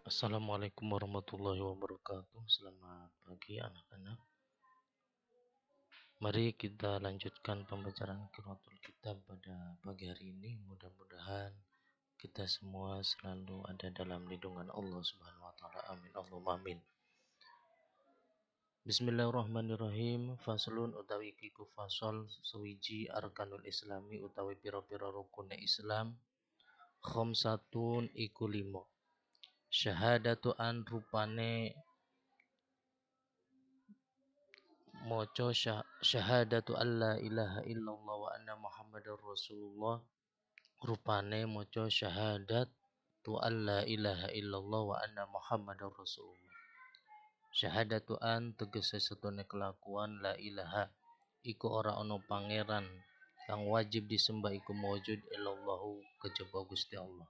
Assalamualaikum warahmatullahi wabarakatuh. Selamat pagi anak-anak. Mari kita lanjutkan pembacaan Qiraatul Kitab pada pagi hari ini. Mudah-mudahan kita semua selalu ada dalam lindungan Allah Subhanahu wa taala. Amin. Allahumma amin. Bismillahirrahmanirrahim. Faslun utawi kiku fasol sewiji arkanul islami utawi pira-pira rukune Islam. Khamsatun iku limo. Syahadatu an rupane moco syahadatu alla ilaha illallah wa anna muhammadar rasulullah rupane moco syahadat tu alla ilaha illallah wa anna muhammadar rasulullah. Syahadatu an tegese setune kelakuan la ilaha iku ora ono pangeran kang wajib disembah iku mawujud illallahu kejaba Gusti Allah.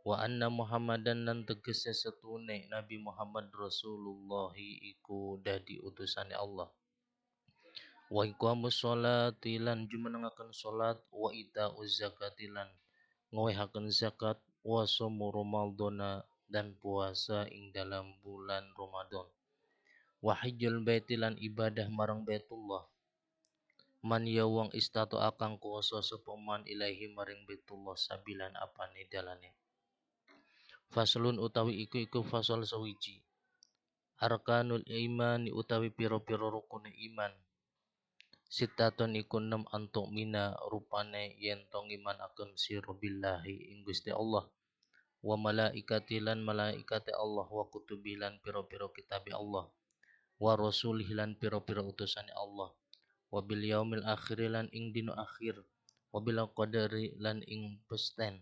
Wa anna muhammadan lan tegese setune Nabi Muhammad Rasulullah iku dadi utusane Allah. Wa iqamus sholati lan jumenengaken salat wa itauz zakati lan ngawehaken zakat wa shaum ramadhana dan puasa ing dalam bulan Ramadan wa hajjul baiti lan ibadah marang Baitullah man ya wong istato akang kuwasa sapa man ilahi maring Baitullah sabilan apane dalane. Faslun utawi iku fasal sawiji arkanul iman utawi pira-pira rukune iman. Sitatun iku 6 antuk mina rupane yen to ngimanaken sira billahi ing Gusti Allah wa malaikati lan malaikate Allah wa kutubi lan pira-pira kitabe Allah wa rasulih lan pira-pira utusane Allah wa bil yaumil akhir lan ing dina akhir wa bil qadari lan ing pesten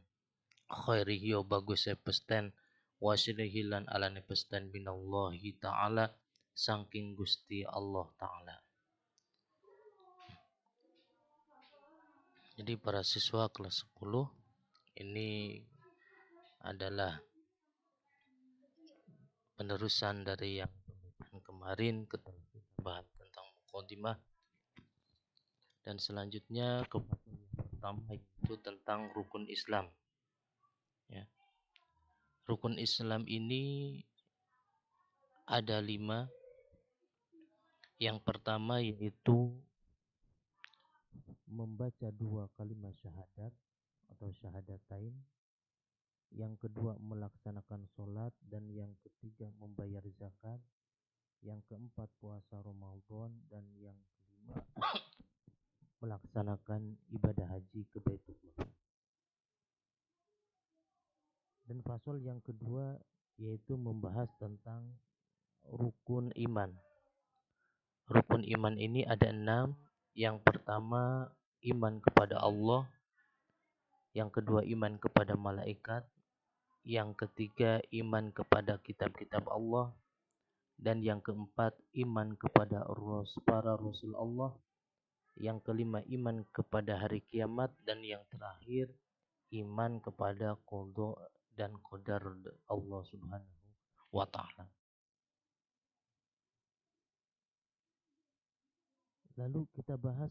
khairihi ya baguse pesten wa syirrihi lan alane pesten binallahi taala saking Gusti Allah taala. Jadi para siswa kelas 10 ini adalah penerusan dari yang kemarin kita bahas tentang mukadimah dan selanjutnya ke pasal yang pertama itu tentang rukun Islam. Ya. Rukun Islam ini ada 5. Yang pertama yaitu membaca 2 kalimat syahadat atau syahadatain. Yang kedua melaksanakan sholat dan yang ketiga membayar zakat. Yang keempat puasa Ramadan dan yang kelima melaksanakan ibadah haji ke Baitullah. Dan fasal yang kedua yaitu membahas tentang rukun iman. Rukun iman ini ada 6. Yang pertama iman kepada Allah. Yang kedua iman kepada malaikat. Yang ketiga iman kepada kitab-kitab Allah. Dan yang keempat iman kepada para rasul Allah. Yang kelima iman kepada hari kiamat. Dan yang terakhir iman kepada qada dan qadar Allah Subhanahu wa taala. Lalu kita bahas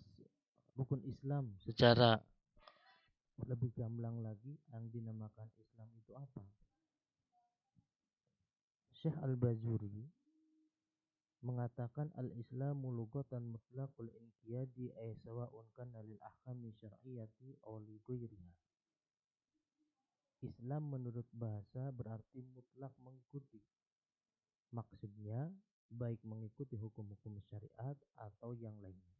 rukun Islam secara lebih gamblang lagi. Yang dinamakan Islam itu apa? Syekh Al-Bajuri mengatakan al-Islamu lugatan mutlaqul inqiyadi ay sawa'un kana lil ahkami syar'iyyati aw li ghairiha. Islam menurut bahasa berarti mutlak mengikuti. Maksudnya baik mengikuti hukum-hukum syariat atau yang lainnya.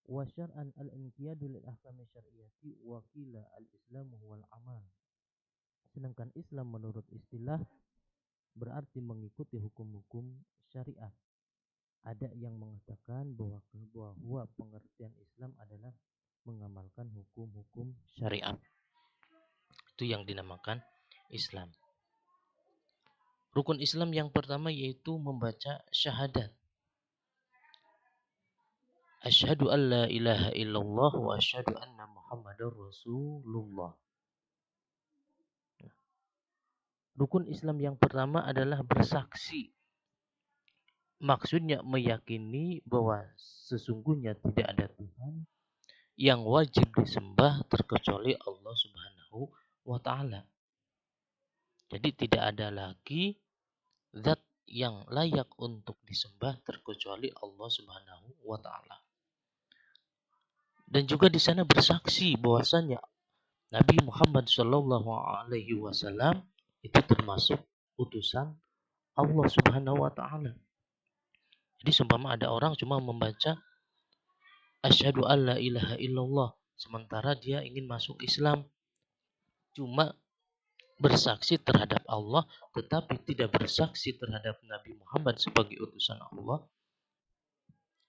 Wa syar'an al-inqiyadu lil ahkami syar'iyyati wa qila al-islamu huwal amal. Sedangkan Islam menurut istilah berarti mengikuti hukum-hukum syariat. Ada yang mengatakan bahwa pengertian Islam adalah mengamalkan hukum-hukum syariat. Itu yang dinamakan Islam. Rukun Islam yang pertama yaitu membaca syahadat. Asyhadu an la ilaha illallah wa asyhadu anna muhammadar rasulullah. Rukun Islam yang pertama adalah bersaksi. Maksudnya meyakini bahwa sesungguhnya tidak ada Tuhan yang wajib disembah terkecuali Allah Subhanahu wa taala. Jadi tidak ada lagi zat yang layak untuk disembah terkecuali Allah Subhanahu wa taala. Dan juga di sana bersaksi bahwasanya Nabi Muhammad Shallallahu alaihi wasallam itu termasuk utusan Allah Subhanahu wa taala. Jadi seumpama ada orang cuma membaca asyhadu alla ilaha illallah sementara dia ingin masuk Islam, cuma bersaksi terhadap Allah tetapi tidak bersaksi terhadap Nabi Muhammad sebagai utusan Allah,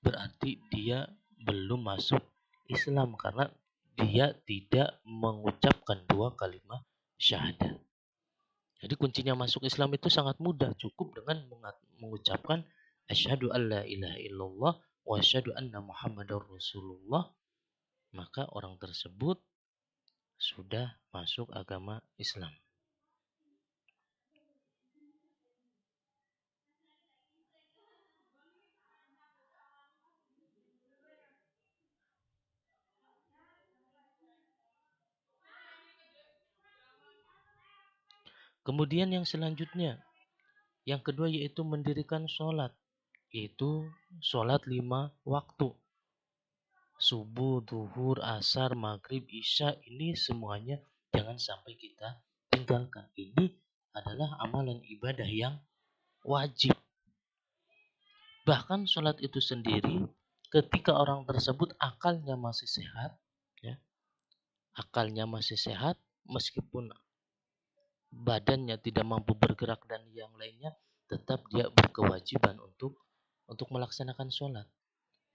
berarti dia belum masuk Islam karena dia tidak mengucapkan dua kalimat syahadat. Jadi kuncinya masuk Islam itu sangat mudah, cukup dengan mengucapkan asyhadu alla ilaha illallah wa asyhadu anna muhammadar rasulullah, maka orang tersebut sudah masuk agama Islam. Kemudian yang selanjutnya, yang kedua yaitu mendirikan sholat, yaitu sholat 5 waktu. Subuh, duhur, asar, maghrib, isya, ini semuanya jangan sampai kita tinggalkan. Ini adalah amalan ibadah yang wajib. Bahkan sholat itu sendiri ketika orang tersebut akalnya masih sehat, ya, akalnya masih sehat, meskipun badannya tidak mampu bergerak dan yang lainnya, tetap dia berkewajiban untuk melaksanakan sholat.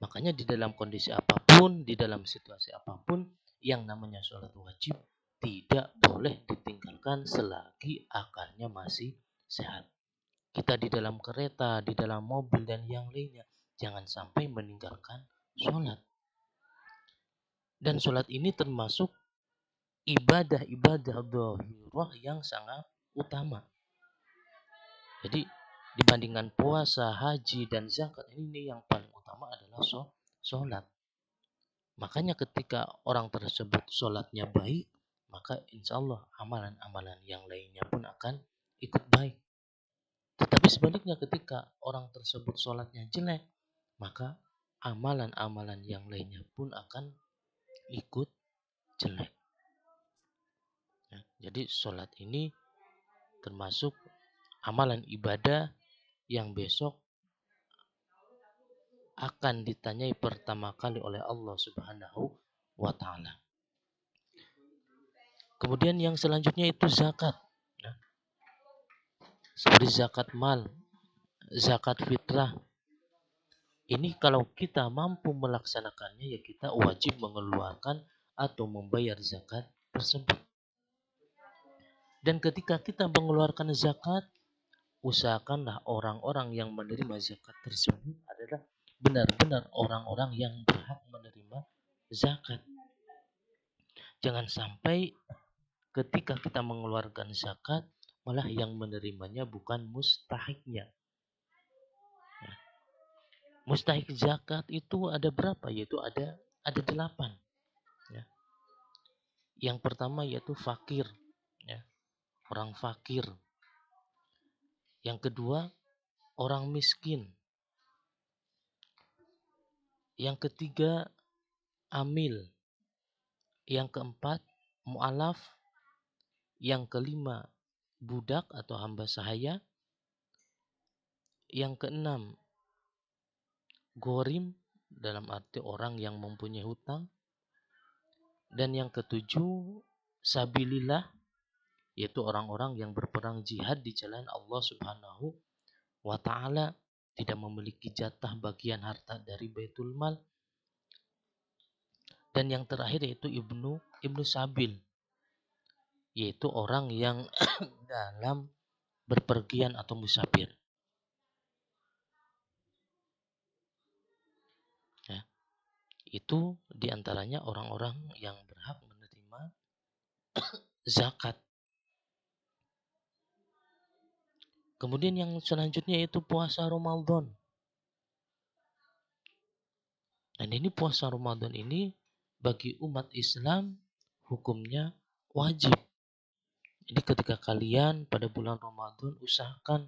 Makanya di dalam kondisi apapun, di dalam situasi apapun, yang namanya sholat wajib tidak boleh ditinggalkan selagi akalnya masih sehat. Kita di dalam kereta, di dalam mobil, dan yang lainnya, jangan sampai meninggalkan sholat. Dan sholat ini termasuk ibadah-ibadah dhahirah yang sangat utama. Jadi dibandingkan puasa, haji, dan zakat, ini yang paling utama adalah sholat. Makanya ketika orang tersebut sholatnya baik, maka insya Allah amalan-amalan yang lainnya pun akan ikut baik. Tetapi sebaliknya ketika orang tersebut sholatnya jelek, maka amalan-amalan yang lainnya pun akan ikut jelek. Ya, jadi sholat ini termasuk amalan ibadah yang besok akan ditanyai pertama kali oleh Allah Subhanahu wa taala. Kemudian yang selanjutnya itu zakat. Nah, seperti zakat mal, zakat fitrah. Ini kalau kita mampu melaksanakannya, ya kita wajib mengeluarkan atau membayar zakat tersebut. Dan ketika kita mengeluarkan zakat, usahakanlah orang-orang yang menerima zakat tersebut adalah benar-benar orang-orang yang berhak menerima zakat. Jangan sampai ketika kita mengeluarkan zakat, malah yang menerimanya bukan mustahiknya. Mustahik zakat itu ada berapa? Yaitu ada 8. Ya. Yang pertama yaitu fakir, ya, orang fakir. Yang kedua orang miskin. Yang ketiga amil. Yang keempat mu'alaf. Yang kelima budak atau hamba sahaya. Yang keenam gorim, dalam arti orang yang mempunyai hutang. Dan yang ketujuh sabilillah, yaitu orang-orang yang berperang jihad di jalan Allah Subhanahu wa ta'ala, tidak memiliki jatah bagian harta dari Baitul Mal. Dan yang terakhir yaitu Ibnu Sabil, yaitu orang yang dalam berpergian atau musafir. Ya, itu diantaranya orang-orang yang berhak menerima zakat. Kemudian yang selanjutnya itu puasa Ramadan. Dan ini puasa Ramadan ini bagi umat Islam hukumnya wajib. Jadi ketika kalian pada bulan Ramadan usahakan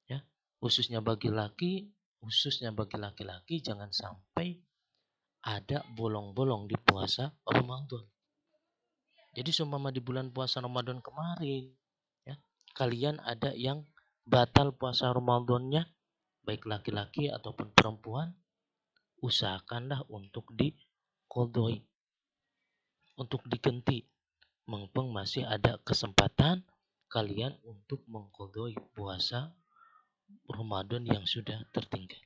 ya, khususnya bagi laki-laki jangan sampai ada bolong-bolong di puasa Ramadan. Jadi seumpama di bulan puasa Ramadan kemarin ya, kalian ada yang batal puasa Ramadannya, baik laki-laki ataupun perempuan, usahakanlah untuk diqodoi, untuk diganti. Mumpung masih ada kesempatan kalian untuk mengqodoi puasa Ramadan yang sudah tertinggal.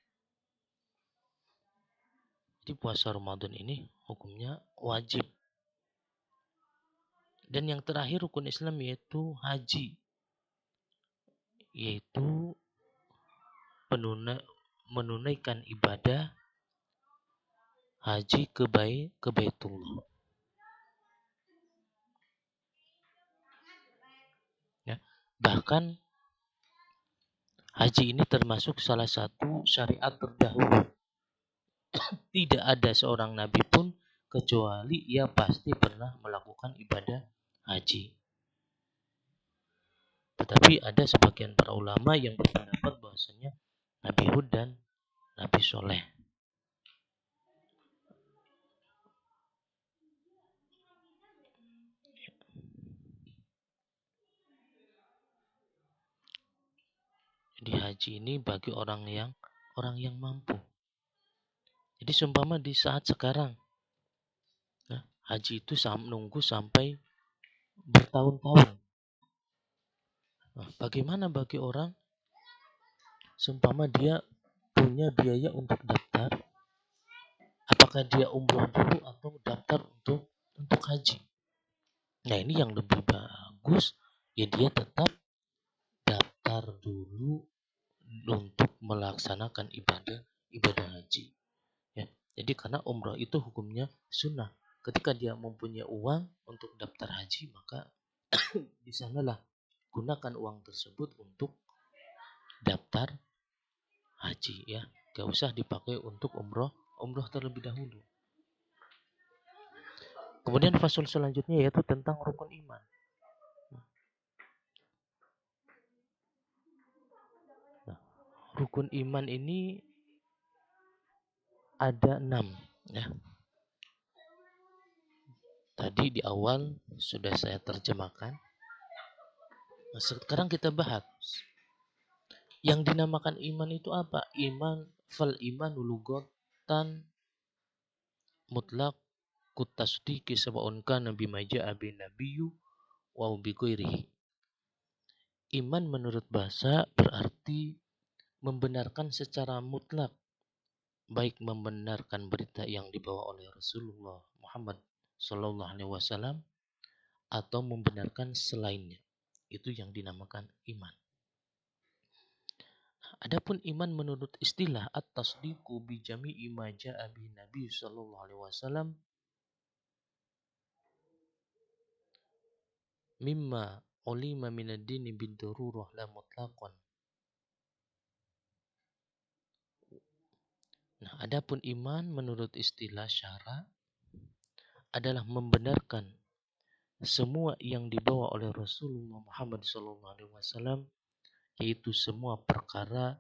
Jadi puasa Ramadan ini hukumnya wajib. Dan yang terakhir rukun Islam yaitu haji. Yaitu menunaikan ibadah haji ke Baitullah. Ya. Bahkan haji ini termasuk salah satu syariat terdahulu. Tidak ada seorang nabi pun kecuali ia pasti pernah melakukan ibadah haji. Tetapi ada sebagian para ulama yang berpendapat bahwasanya Nabi Hud dan Nabi Soleh. Jadi haji ini bagi orang yang mampu. Jadi seumpama di saat sekarang, nah, haji itu nunggu sampai bertahun-tahun. Nah, bagaimana bagi orang seumpama dia punya biaya untuk daftar, apakah dia umroh dulu atau daftar untuk haji? Nah ini yang lebih bagus, ya dia tetap daftar dulu untuk melaksanakan ibadah haji. Ya, jadi karena umroh itu hukumnya sunnah. Ketika dia mempunyai uang untuk daftar haji, maka di sanalah gunakan uang tersebut untuk daftar haji ya. Gak usah dipakai untuk umroh terlebih dahulu. Kemudian fasal selanjutnya yaitu tentang rukun iman. Nah, rukun iman ini ada 6 ya. Tadi di awal sudah saya terjemahkan. Nah, sekarang kita bahas. Yang dinamakan iman itu apa? Iman fal iman lugotan mutlak kutasdiki sab'un kana bima ja'a bin nabiyyu wa bi ghairihi. Iman menurut bahasa berarti membenarkan secara mutlak, baik membenarkan berita yang dibawa oleh Rasulullah Muhammad Sallallahu Alaihi Wasallam atau membenarkan selainnya. Itu yang dinamakan iman. Adapun iman menurut istilah at-tasdiqu bi jami'i ma ja'a bi Nabi sallallahu alaihi wasallam mimma ulima min ad-dini bid-darurah la mutlaqan. Nah, adapun iman menurut istilah syara adalah membenarkan semua yang dibawa oleh Rasulullah Muhammad sallallahu alaihi wasallam, yaitu semua perkara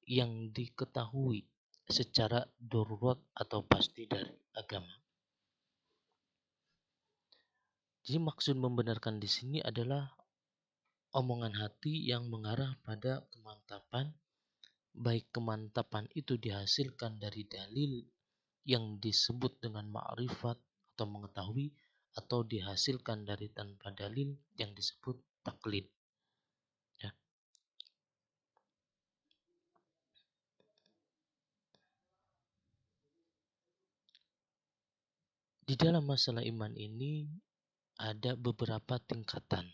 yang diketahui secara darurat atau pasti dari agama. Jadi maksud membenarkan di sini adalah omongan hati yang mengarah pada kemantapan, baik kemantapan itu dihasilkan dari dalil yang disebut dengan ma'rifat atau mengetahui, atau dihasilkan dari tanpa dalil yang disebut taklid. Ya. Di dalam masalah iman ini ada beberapa tingkatan.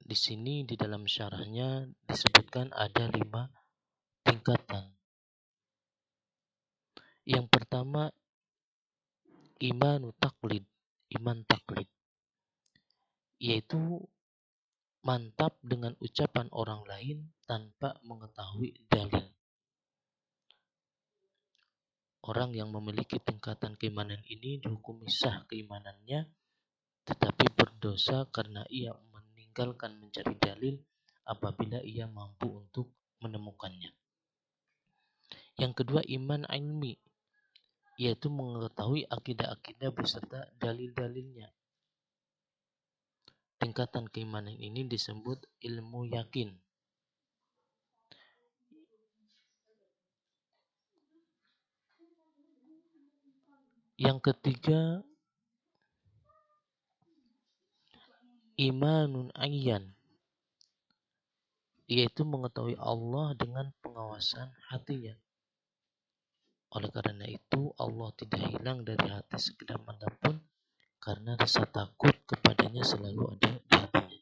Di sini di dalam syarahnya disebutkan ada 5 tingkatan. Yang pertama iman taklid, yaitu mantap dengan ucapan orang lain tanpa mengetahui dalil. orang yang memiliki tingkatan keimanan ini dihukumi sah keimanannya, tetapi berdosa karena ia meninggalkan mencari dalil apabila ia mampu untuk menemukannya. Yang kedua, iman ilmi, yaitu mengetahui akidah-akidah beserta dalil-dalilnya. Tingkatan keimanan ini disebut ilmu yakin. Yang ketiga, imanun ayyan, yaitu mengetahui Allah dengan pengawasan hatinya. Oleh karena itu, Allah tidak hilang dari hati sekedar manapun, karena rasa takut kepadanya selalu ada di hatinya.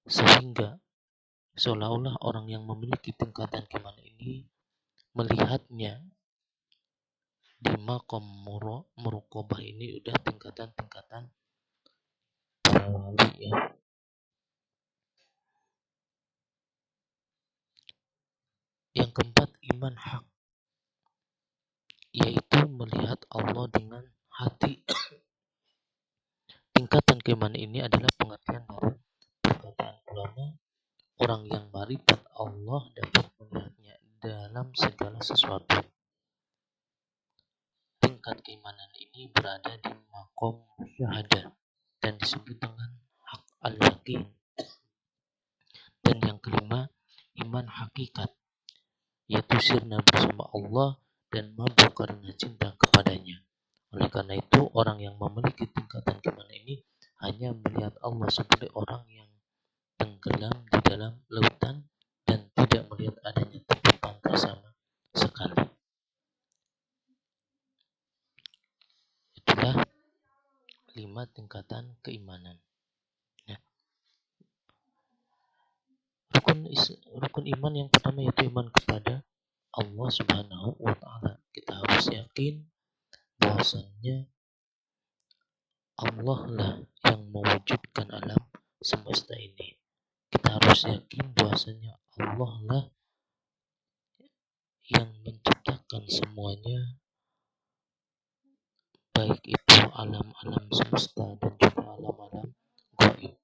Sehingga seolah-olah orang yang memiliki tingkatan keimanan ini melihatnya di makom muraqabah ini udah tingkatan-tingkatan para wali ya. Yang keempat, iman hak, yaitu melihat Allah dengan hati. Tingkatan keimanan ini adalah pengertian dari perkataan ulama, orang yang marifat Allah dapat melihatnya dalam segala sesuatu. Tingkat keimanan ini berada di makom syahadah dan disebut dengan hak al-yaqin. Dan yang kelima, iman hakikat, yaitu sirna bersama Allah dan mampu karena cinta kepadanya. Oleh karena itu, orang yang memiliki tingkatan keimanan ini hanya melihat Allah seperti orang yang tenggelam di dalam lautan dan tidak melihat adanya tepi pantai sama sekali. Itulah 5 tingkatan keimanan. Ya. Rukun iman yang pertama yaitu iman kepada Allah Subhanahu wa Ta'ala. Kita harus yakin bahwasannya Allah lah yang mewujudkan alam semesta ini. Kita harus yakin bahwasanya Allah lah yang menciptakan semuanya, baik itu alam-alam semesta dan juga alam-alam gaib.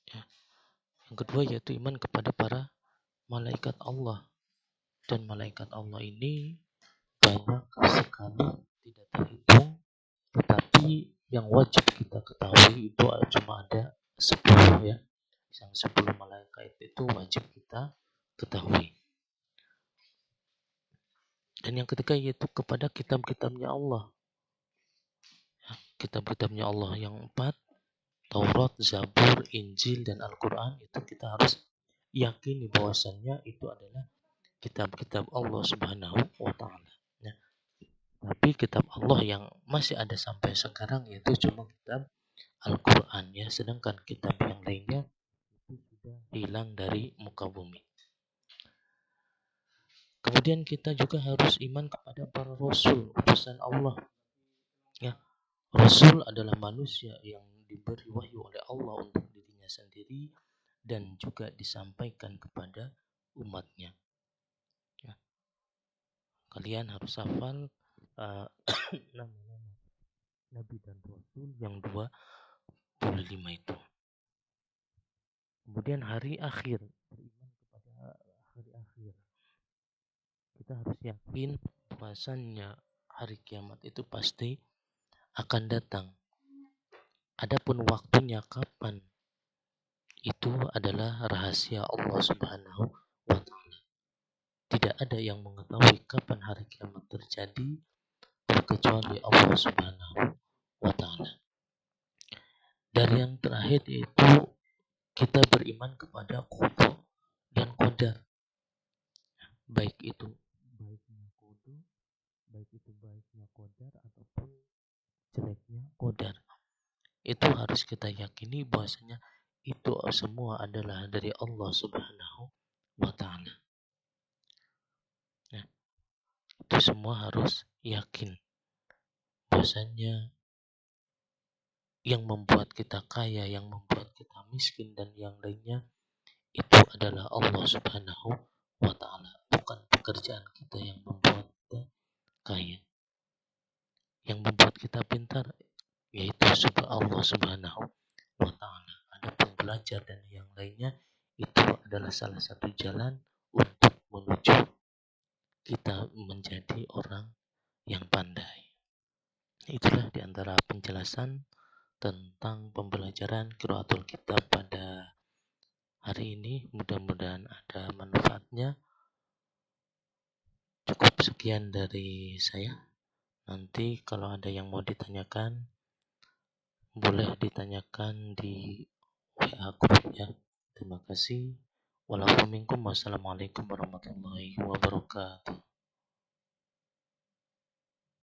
Ya. Yang kedua yaitu iman kepada para malaikat Allah. Dan malaikat Allah ini banyak sekali, tidak terhitung, tetapi yang wajib kita ketahui itu cuma ada 10 ya. Yang 10 malaikat itu wajib kita ketahui. Dan yang ketiga yaitu kepada kitab-kitabnya Allah. Kitab-kitabnya Allah yang 4, Taurat, Zabur, Injil, dan Al-Quran, itu kita harus yakini bahwasannya itu adalah kitab-kitab Allah Subhanahu wa Ta'ala. Nah, tapi kitab Allah yang masih ada sampai sekarang yaitu cuma kitab Al-Quran ya, sedangkan kitab yang lainnya itu sudah hilang dari muka bumi. Kemudian kita juga harus iman kepada para rasul, utusan Allah. Ya, rasul adalah manusia yang diberi wahyu oleh Allah untuk dirinya sendiri dan juga disampaikan kepada umatnya. Ya, kalian harus hafal nama-nama Nabi dan Rasul yang 25 itu. Kemudian hari akhir, beriman kepada hari akhir. Kita harus yakin bahwasannya hari kiamat itu pasti akan datang. Adapun waktunya kapan, itu adalah rahasia Allah Subhanahu wa Ta'ala. Tidak ada yang mengetahui kapan hari kiamat terjadi kecuali Allah Subhanahu wa Ta'ala. Dan yang terakhir yaitu kita beriman kepada qada dan qadar. Baik itu baiknya qadar ataupun jeleknya qadar. itu harus kita yakini bahwasanya itu semua adalah dari Allah Subhanahu wa taala. Nah, itu semua harus yakin bahwasanya yang membuat kita kaya, yang membuat kita miskin dan yang lainnya itu adalah Allah Subhanahu wa taala, bukan pekerjaan kita yang membuat kita kaya. Yang membuat kita pintar yaitu Allah Subhanahu wa taala. Adapun belajar dan yang lainnya itu adalah salah satu jalan untuk menuju kita menjadi orang yang pandai. Itulah diantara penjelasan tentang pembelajaran Qiraatul Kitab pada hari ini. Mudah-mudahan ada manfaatnya. Cukup sekian dari saya. Nanti kalau ada yang mau ditanyakan, boleh ditanyakan di WA group ya. Terima kasih. Wassalamualaikum warahmatullahi wabarakatuh.